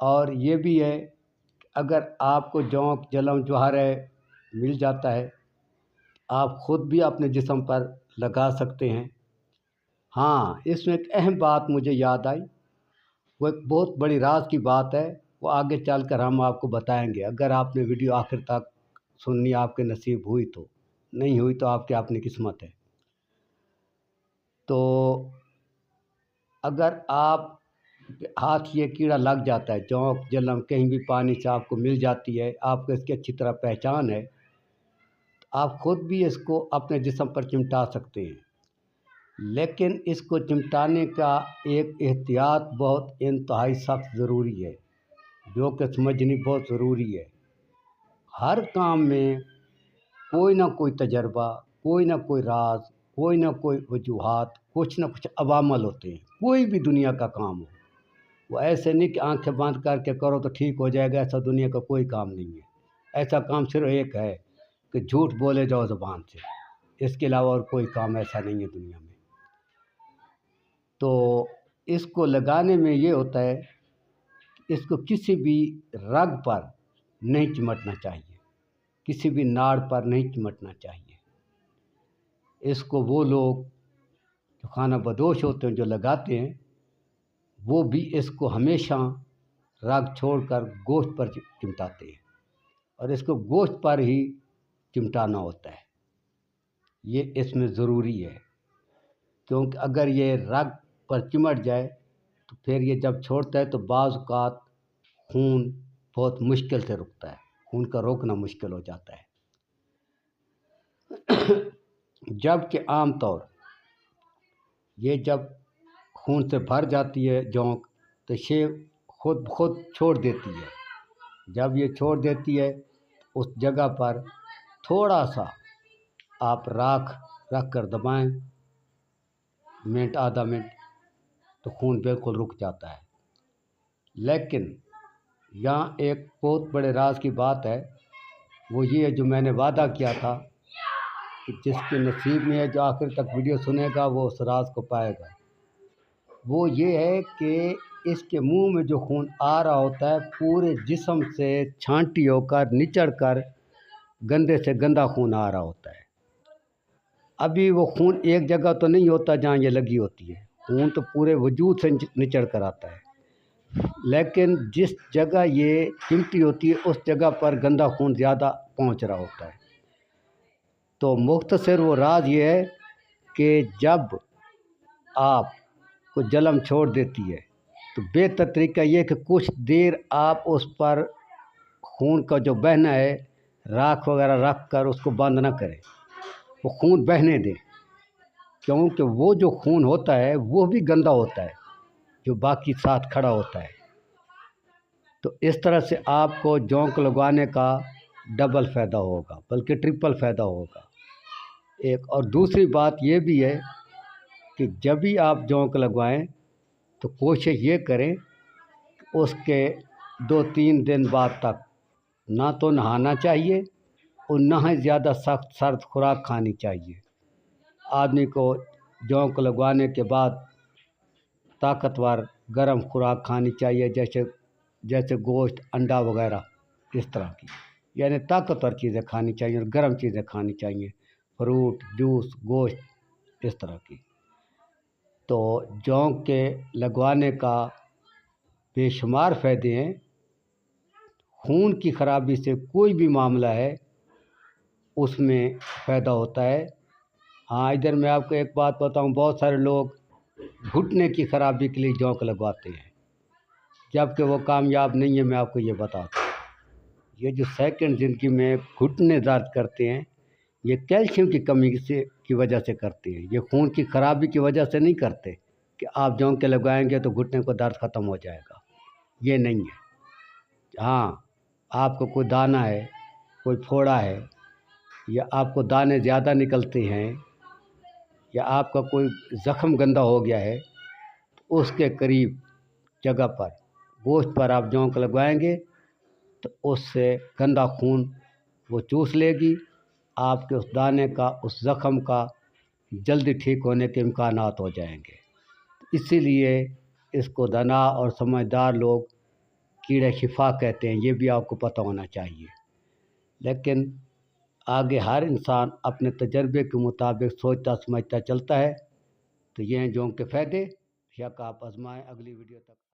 اور یہ بھی ہے اگر آپ کو جونک جلن جوہر ہے مل جاتا ہے آپ خود بھی اپنے جسم پر لگا سکتے ہیں۔ ہاں، اس میں ایک اہم بات مجھے یاد آئی، وہ ایک بہت بڑی راز کی بات ہے، وہ آگے چل کر ہم آپ کو بتائیں گے اگر آپ نے ویڈیو آخر تک سننی آپ کے نصیب ہوئی تو، نہیں ہوئی تو آپ کی اپنی قسمت ہے۔ تو اگر آپ ہاتھ یہ کیڑا لگ جاتا ہے، جونک جلن کہیں بھی پانی سے آپ کو مل جاتی ہے، آپ کو اس کی اچھی طرح پہچان ہے، تو آپ خود بھی اس کو اپنے جسم پر چمٹا سکتے ہیں، لیکن اس کو چمٹانے کا ایک احتیاط بہت انتہائی سخت ضروری ہے، جو کہ سمجھنی بہت ضروری ہے۔ ہر کام میں کوئی نہ کوئی تجربہ، کوئی نہ کوئی راز، کوئی نہ کوئی وجوہات، کچھ نہ کچھ عوامل ہوتے ہیں، کوئی بھی دنیا کا کام ہو، وہ ایسے نہیں کہ آنکھیں بند کر کے کرو تو ٹھیک ہو جائے گا، ایسا دنیا کا کوئی کام نہیں ہے۔ ایسا کام صرف ایک ہے کہ جھوٹ بولے جاؤ زبان سے، اس کے علاوہ اور کوئی کام ایسا نہیں ہے دنیا میں۔ تو اس کو لگانے میں یہ ہوتا ہے کہ اس کو کسی بھی رگ پر نہیں چمٹنا چاہیے، کسی بھی ناڑ پر نہیں چمٹنا چاہیے۔ اس کو وہ لوگ جو خانہ بدوش ہوتے ہیں جو لگاتے ہیں وہ بھی اس کو ہمیشہ رگ چھوڑ کر گوشت پر چمٹاتے ہیں، اور اس کو گوشت پر ہی چمٹانا ہوتا ہے۔ یہ اس میں ضروری ہے، کیونکہ اگر یہ رگ پر چمٹ جائے تو پھر یہ جب چھوڑتا ہے تو بعض اوقات خون بہت مشکل سے رکتا ہے، خون کا روکنا مشکل ہو جاتا ہے۔ جب کہ عام طور یہ جب خون سے بھر جاتی ہے جونک تو یہ خود چھوڑ دیتی ہے۔ جب یہ چھوڑ دیتی ہے اس جگہ پر تھوڑا سا آپ راکھ رکھ کر دبائیں، منٹ آدھا منٹ، تو خون بالکل رک جاتا ہے۔ لیکن یہاں ایک بہت بڑے راز کی بات ہے، وہ یہ ہے جو میں نے وعدہ کیا تھا کہ جس کے نصیب میں ہے جو آخر تک ویڈیو سنے گا وہ اس راز کو پائے گا۔ وہ یہ ہے کہ اس کے منہ میں جو خون آ رہا ہوتا ہے پورے جسم سے چھانٹی ہو کر نچڑ کر گندے سے گندا خون آ رہا ہوتا ہے۔ ابھی وہ خون ایک جگہ تو نہیں ہوتا جہاں یہ لگی ہوتی ہے، خون تو پورے وجود سے نچڑ کر آتا ہے، لیکن جس جگہ یہ چمٹی ہوتی ہے اس جگہ پر گندا خون زیادہ پہنچ رہا ہوتا ہے۔ تو مختصر وہ راز یہ ہے کہ جب آپ کو جلن چھوڑ دیتی ہے تو بہتر طریقہ یہ کہ کچھ دیر آپ اس پر خون کا جو بہنا ہے راکھ وغیرہ رکھ کر اس کو بند نہ کریں، وہ خون بہنے دیں، کیونکہ وہ جو خون ہوتا ہے وہ بھی گندا ہوتا ہے جو باقی ساتھ کھڑا ہوتا ہے۔ تو اس طرح سے آپ کو جونک لگوانے کا ڈبل فائدہ ہوگا، بلکہ ٹرپل فائدہ ہوگا۔ ایک اور دوسری بات یہ بھی ہے کہ جب بھی آپ جونک لگوائیں تو کوشش یہ کریں کہ اس کے 2-3 دن بعد تک نہ تو نہانا چاہیے اور نہ ہی زیادہ سخت سرد خوراک کھانی چاہیے۔ آدمی کو جونک لگوانے کے بعد طاقتور گرم خوراک کھانی چاہیے، جیسے گوشت، انڈا وغیرہ، اس طرح کی، یعنی طاقتور چیزیں کھانی چاہیے اور گرم چیزیں کھانی چاہیے، فروٹ، جوس، گوشت، اس طرح کی۔ تو جونک کے لگوانے کا بے شمار فائدے ہیں۔ خون کی خرابی سے کوئی بھی معاملہ ہے اس میں فائدہ ہوتا ہے۔ ہاں، ادھر میں آپ کو ایک بات بتاؤں، بہت سارے لوگ گھٹنے کی خرابی کے لیے جونک لگواتے ہیں، جبکہ وہ کامیاب نہیں ہے۔ میں آپ کو یہ بتاتا ہوں، یہ جو سیکنڈ زندگی میں گھٹنے درد کرتے ہیں یہ کیلشیم کی کمی کی وجہ سے کرتے ہیں، یہ خون کی خرابی کی وجہ سے نہیں کرتے کہ آپ جونک کے لگائیں گے تو گھٹنے کو درد ختم ہو جائے گا، یہ نہیں ہے۔ ہاں، آپ کو کوئی دانہ ہے، کوئی پھوڑا ہے، یا آپ کو دانے زیادہ نکلتے ہیں، یا آپ کا کوئی زخم گندا ہو گیا ہے، تو اس کے قریب جگہ پر گوشت پر آپ جونک لگوائیں گے تو اس سے گندا خون وہ چوس لے گی، آپ کے اس دانے کا، اس زخم کا جلدی ٹھیک ہونے کے امکانات ہو جائیں گے۔ اسی لیے اس کو دانا اور سمجھدار لوگ کیڑے شفا کہتے ہیں، یہ بھی آپ کو پتہ ہونا چاہیے۔ لیکن آگے ہر انسان اپنے تجربے کے مطابق سوچتا سمجھتا چلتا ہے، تو یہ ہیں جو ان کے فائدے، شک آپ آزمائیں۔ اگلی ویڈیو تک